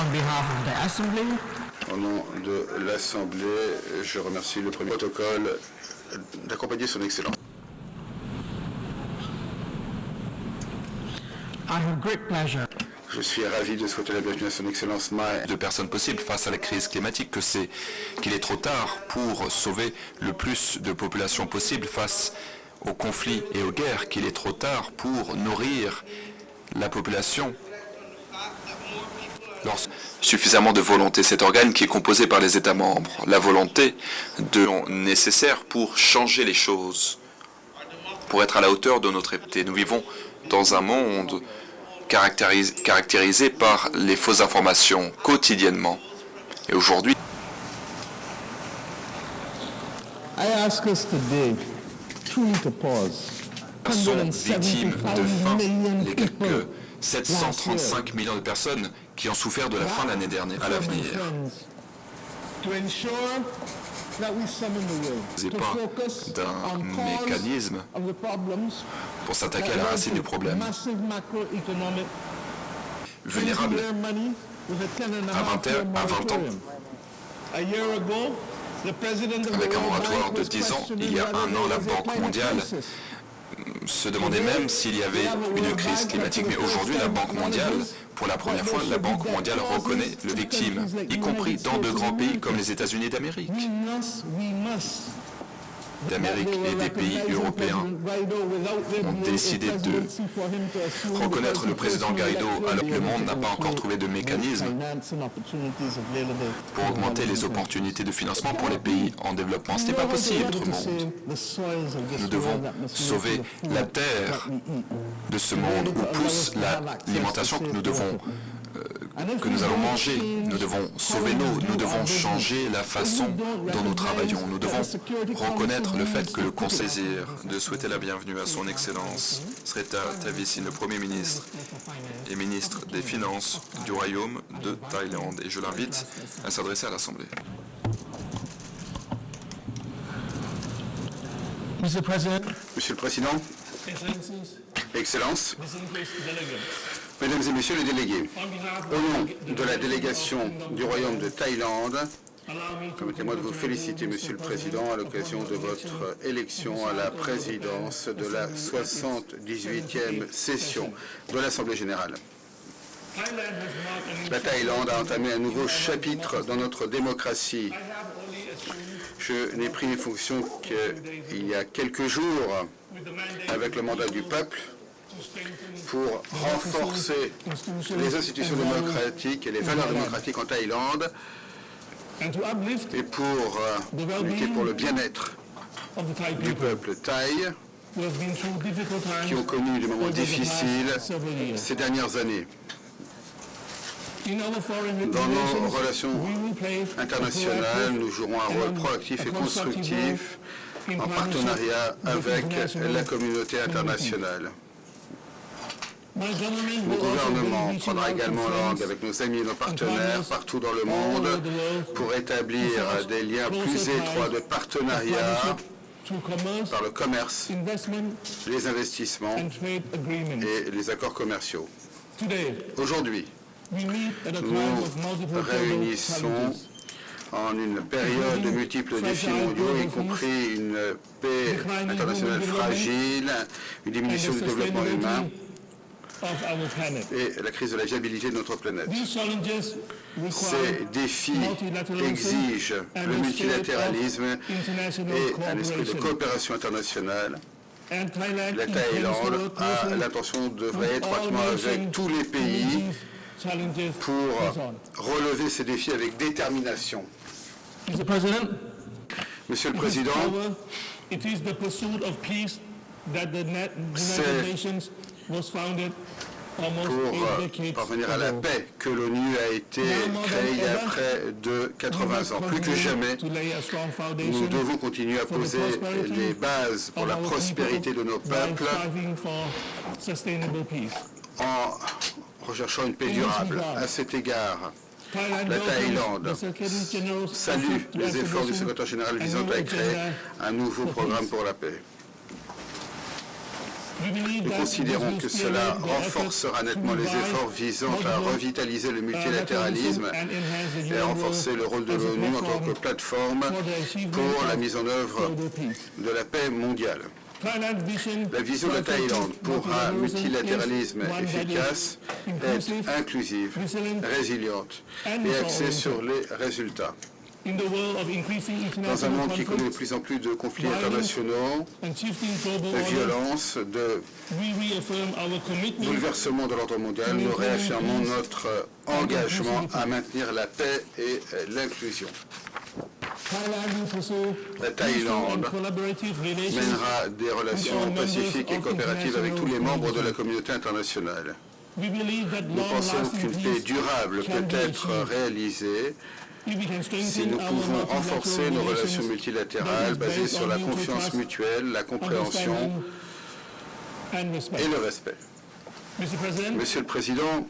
on behalf of the Assembly. Au nom de l'Assemblée, je remercie le premier protocole d'accompagner son Excellence. I have great pleasure. Je suis ravi de souhaiter la bienvenue à son Excellence Ma. De personnes possibles face à la crise climatique, qu'il est trop tard pour sauver le plus de populations possible face aux conflits et aux guerres, qu'il est trop tard pour nourrir la population. Suffisamment de volonté, cet organe qui est composé par les États membres, la volonté nécessaire pour changer les choses, pour être à la hauteur de notre époque. Nous vivons dans un monde caractérisé par les fausses informations quotidiennement. Et aujourd'hui, sont victimes de faim les quelques 735 millions de personnes qui ont souffert de la faim l'année dernière à l'avenir. C'est pas d'un mécanisme pour s'attaquer à la racine du problème. Vulnérable à 20 ans, avec un moratoire de 10 ans, il y a un an, la Banque mondiale se demandait même s'il y avait une crise climatique. Mais aujourd'hui, la Banque mondiale, pour la première fois, la Banque mondiale reconnaît les victimes, y compris dans de grands pays comme les États-Unis d'Amérique et des pays européens ont décidé de reconnaître le président Guaido alors que le monde n'a pas encore trouvé de mécanisme pour augmenter les opportunités de financement pour les pays en développement. Ce n'est pas possible, tout le monde. Nous devons sauver la terre de ce monde où pousse l'alimentation que nous allons manger. Nous devons sauver l'eau, nous devons changer la façon dont nous travaillons. Nous devons reconnaître le fait que le Conseil de souhaiter la bienvenue à son Excellence Srettha Thavisin, le Premier ministre et ministre des Finances du Royaume de Thaïlande. Et je l'invite à s'adresser à l'Assemblée. Mr. President, Monsieur le Président, Excellences, Mesdames et Messieurs les délégués, au nom de la délégation du Royaume de Thaïlande, permettez-moi de vous féliciter, Monsieur le Président, à l'occasion de votre élection à la présidence de la 78e session de l'Assemblée générale. La Thaïlande a entamé un nouveau chapitre dans notre démocratie. Je n'ai pris mes fonctions qu'il y a quelques jours avec le mandat du peuple pour renforcer les institutions démocratiques et les valeurs démocratiques en Thaïlande et pour lutter pour le bien-être du peuple thaï qui ont connu des moments difficiles ces dernières années. Dans nos relations internationales, nous jouerons un rôle proactif et constructif en partenariat avec la communauté internationale. Mon gouvernement prendra également langue avec nos amis et nos partenaires partout dans le monde pour établir des liens plus étroits de partenariat par le commerce, les investissements et les accords commerciaux. Aujourd'hui, nous réunissons en une période de multiples défis mondiaux, y compris une paix internationale fragile, une diminution du développement humain et la crise de la viabilité de notre planète. Ces défis exigent le multilatéralisme et un esprit de coopération internationale. La Thaïlande a l'intention d'œuvrer étroitement avec tous les pays pour relever ces défis avec détermination. Monsieur le Président, c'est pour parvenir à la paix que l'ONU a été créée il y a près de 80 ans. Plus que jamais, nous devons continuer à poser les bases pour la prospérité de nos peuples en recherchant une paix durable. À cet égard, la Thaïlande salue les efforts du secrétaire général visant à créer un nouveau programme pour la paix. Nous considérons que cela renforcera nettement les efforts visant à revitaliser le multilatéralisme et à renforcer le rôle de l'ONU en tant que plateforme pour la mise en œuvre de la paix mondiale. La vision de la Thaïlande pour un multilatéralisme efficace est inclusive, résiliente et axée sur les résultats. Dans un monde qui connaît de plus en plus de conflits internationaux, de violences, de bouleversements de l'ordre mondial, nous réaffirmons notre engagement à maintenir la paix et l'inclusion. La Thaïlande mènera des relations pacifiques et coopératives avec tous les membres de la communauté internationale. Nous pensons qu'une paix durable peut être réalisée si nous pouvons renforcer nos relations multilatérales basées sur la confiance mutuelle, la compréhension et le respect. Monsieur le Président,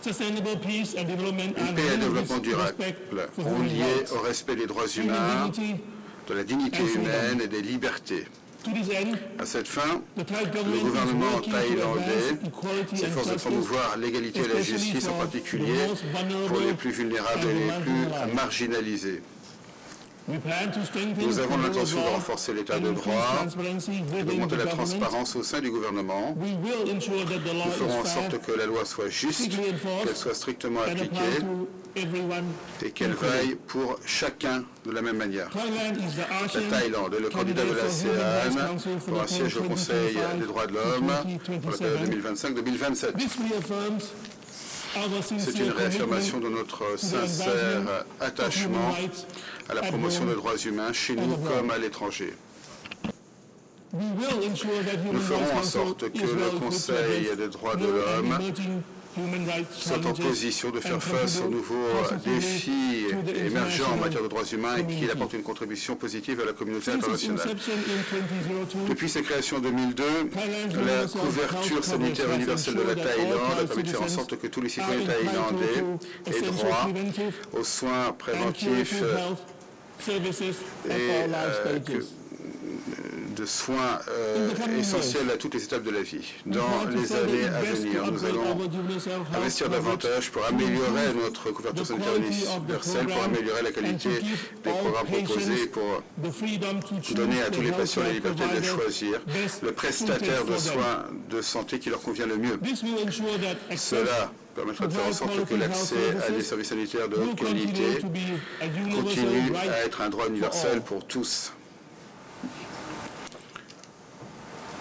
une paix et un développement durable sont liés au respect des droits humains, de la dignité humaine et des libertés. À cette fin, le gouvernement thaïlandais s'efforce de promouvoir l'égalité et la justice, en particulier pour les plus vulnérables et les plus marginalisés. Nous avons l'intention de renforcer l'état de droit, d'augmenter la transparence au sein du gouvernement. Nous ferons en sorte que la loi soit juste, qu'elle soit strictement appliquée et qu'elle vaille pour chacun de la même manière. La Thaïlande est le candidat de l'ASEAN pour un siège au Conseil des droits de l'homme pour la période 2025-2027. C'est une réaffirmation de notre sincère attachement à la promotion des droits humains chez nous comme à l'étranger. Nous ferons en sorte que le Conseil des droits de l'homme soit en position de faire face aux nouveaux défis émergents en matière de droits humains et qu'il apporte une contribution positive à la communauté internationale. Depuis sa création en 2002, la couverture sanitaire universelle de la Thaïlande a permis de faire en sorte que tous les citoyens thaïlandais aient droit aux soins préventifs et de soins essentiels à toutes les étapes de la vie. Dans les années à venir, nous allons investir davantage pour améliorer notre couverture sanitaire universelle, pour améliorer la qualité des programmes proposés, pour donner à tous les patients la liberté de choisir le prestataire de soins de santé qui leur convient le mieux. Cela permettra de faire en sorte que l'accès à des services sanitaires de haute qualité continue à être un droit universel pour tous.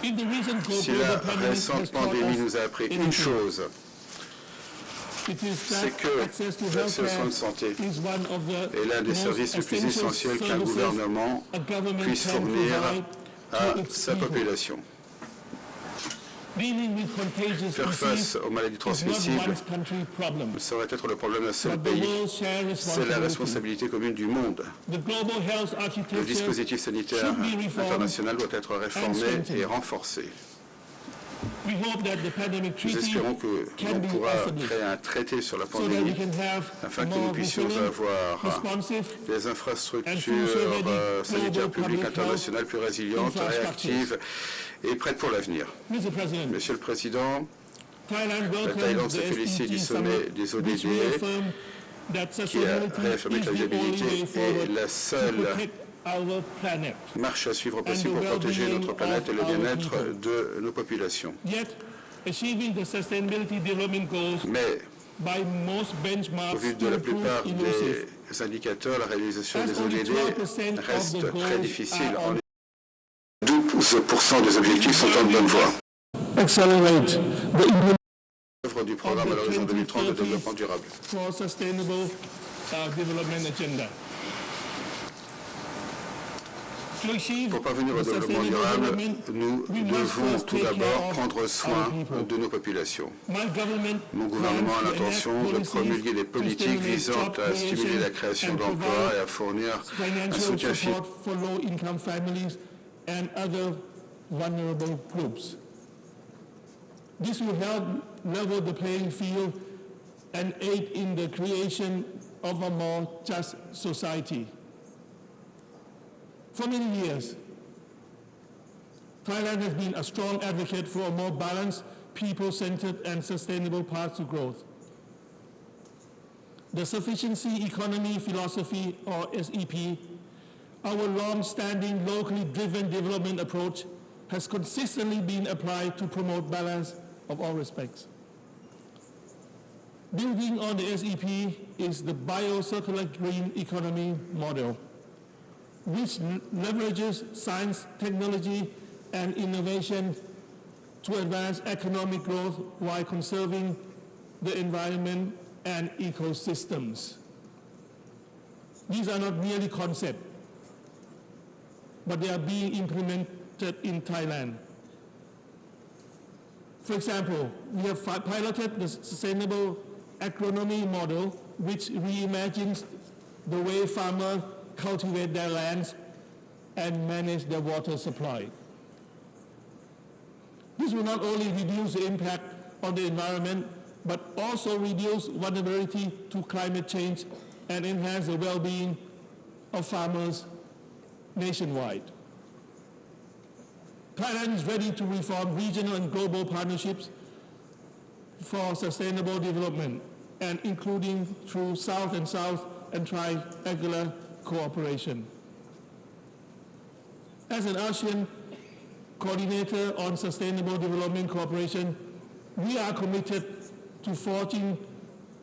Si la récente pandémie nous a appris une chose, c'est que l'accès aux soins de santé est l'un des services les plus essentiels qu'un gouvernement puisse fournir à sa population. Faire face aux maladies transmissibles saurait être le problème d'un seul pays. C'est la responsabilité commune du monde. Le dispositif sanitaire international doit être réformé et renforcé. Nous espérons que l'on pourra créer un traité sur la pandémie afin que nous puissions avoir des infrastructures sanitaires publiques internationales plus résilientes, réactives et prêtes pour l'avenir. Monsieur le Président, la Thaïlande se félicite du sommet des ODD qui a réaffirmé que la viabilité est la seule marche à suivre possible pour protéger notre planète et le bien-être de nos populations. Mais, au vu de la plupart des indicateurs, la réalisation des ODD reste très difficile. 12% des objectifs sont en bonne voie. L'œuvre du programme à l'horizon 2030 de développement durable. Pour parvenir au développement durable, nous devons tout d'abord prendre soin de nos populations. Mon gouvernement a l'intention de promulguer des politiques visant à stimuler la création d'emplois et à fournir un soutien financier and other vulnerable groups. This will help level the playing field and aid in the creation of a more just society. For many years, Thailand has been a strong advocate for a more balanced, people-centered and sustainable path to growth. The Sufficiency Economy Philosophy, or SEP, our long-standing locally driven development approach, has consistently been applied to promote balance of all respects. Building on the SEP is the Bio-Circular Green Economy model, which leverages science, technology, and innovation to advance economic growth while conserving the environment and ecosystems. These are not merely concepts, but they are being implemented in Thailand. For example, we have piloted the Sustainable Agronomy model, which reimagines the way farmers cultivate their lands and manage their water supply. This will not only reduce the impact on the environment, but also reduce vulnerability to climate change and enhance the well-being of farmers nationwide. Thailand is ready to reform regional and global partnerships for sustainable development, and including through South and South and triangular cooperation. As an ASEAN coordinator on sustainable development cooperation, we are committed to forging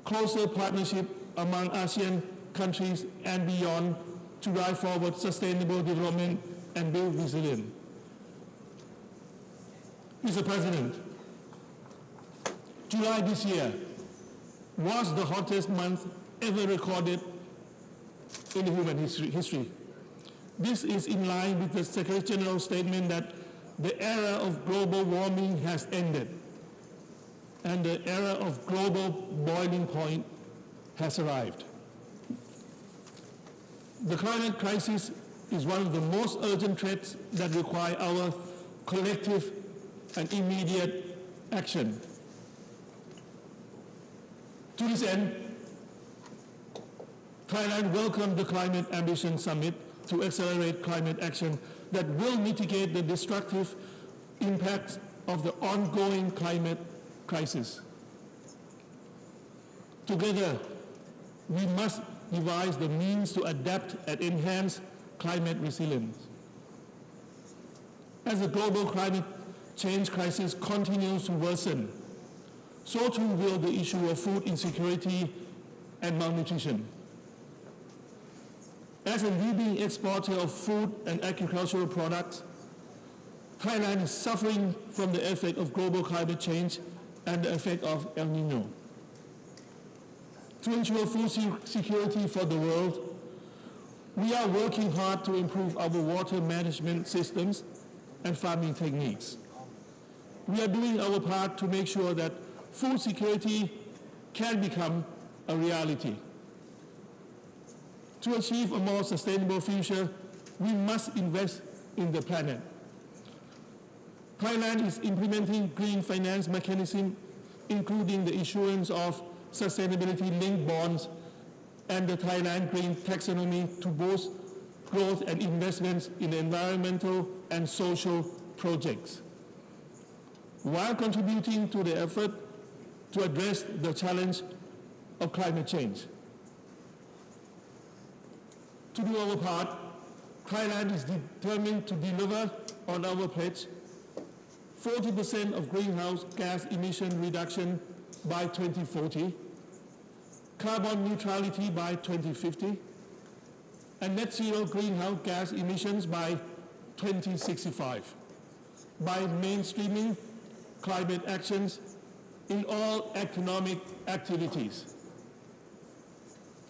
closer partnership among ASEAN countries and beyond to drive forward sustainable development and build resilience. Mr. President, July this year was the hottest month ever recorded in the human history. This is in line with the Secretary General's statement that the era of global warming has ended and the era of global boiling point has arrived. The climate crisis is one of the most urgent threats that require our collective and immediate action. To this end, Thailand welcomed the Climate Ambition Summit to accelerate climate action that will mitigate the destructive impacts of the ongoing climate crisis. Together, we must devise the means to adapt and enhance climate resilience. As the global climate change crisis continues to worsen, so too will the issue of food insecurity and malnutrition. As a leading exporter of food and agricultural products, Thailand is suffering from the effect of global climate change and the effect of El Nino. To ensure food security for the world, we are working hard to improve our water management systems and farming techniques. We are doing our part to make sure that food security can become a reality. To achieve a more sustainable future, we must invest in the planet. Thailand is implementing green finance mechanism, including the issuance of sustainability-linked bonds and the Thailand Green Taxonomy to boost growth and investments in environmental and social projects, while contributing to the effort to address the challenge of climate change. To do our part, Thailand is determined to deliver on our pledge 40% of greenhouse gas emission reduction by 2040, carbon neutrality by 2050, and net zero greenhouse gas emissions by 2065, by mainstreaming climate actions in all economic activities.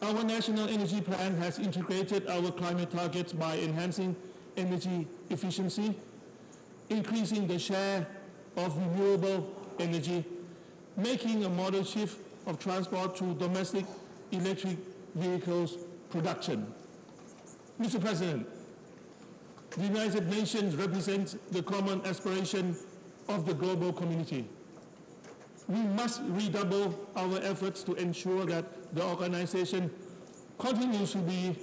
Our National Energy Plan has integrated our climate targets by enhancing energy efficiency, increasing the share of renewable energy, making a model shift of transport to domestic electric vehicles production. Mr. President, the United Nations represents the common aspiration of the global community. We must redouble our efforts to ensure that the organization continues to be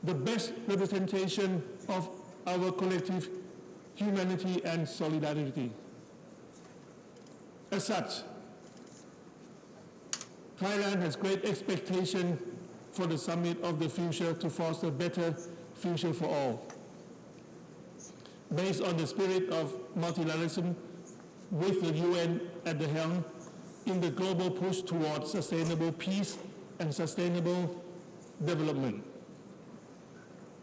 the best representation of our collective humanity, and solidarity. As such, Thailand has great expectation for the Summit of the Future to foster a better future for all. Based on the spirit of multilateralism, with the UN at the helm, in the global push towards sustainable peace and sustainable development.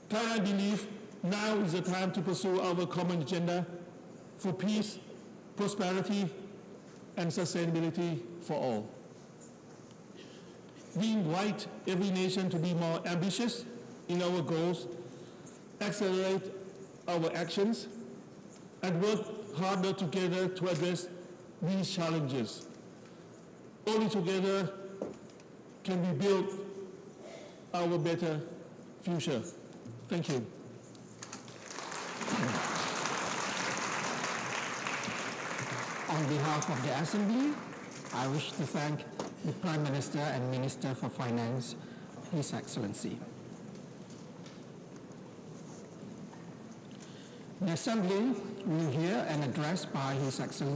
Thailand believes now is the time to pursue our common agenda for peace, prosperity, and sustainability for all. We invite every nation to be more ambitious in our goals, accelerate our actions, and work harder together to address these challenges. Only together can we build our better future. Thank you. On behalf of the Assembly, I wish to thank the Prime Minister and Minister for Finance, His Excellency. The Assembly will hear an address by His Excellency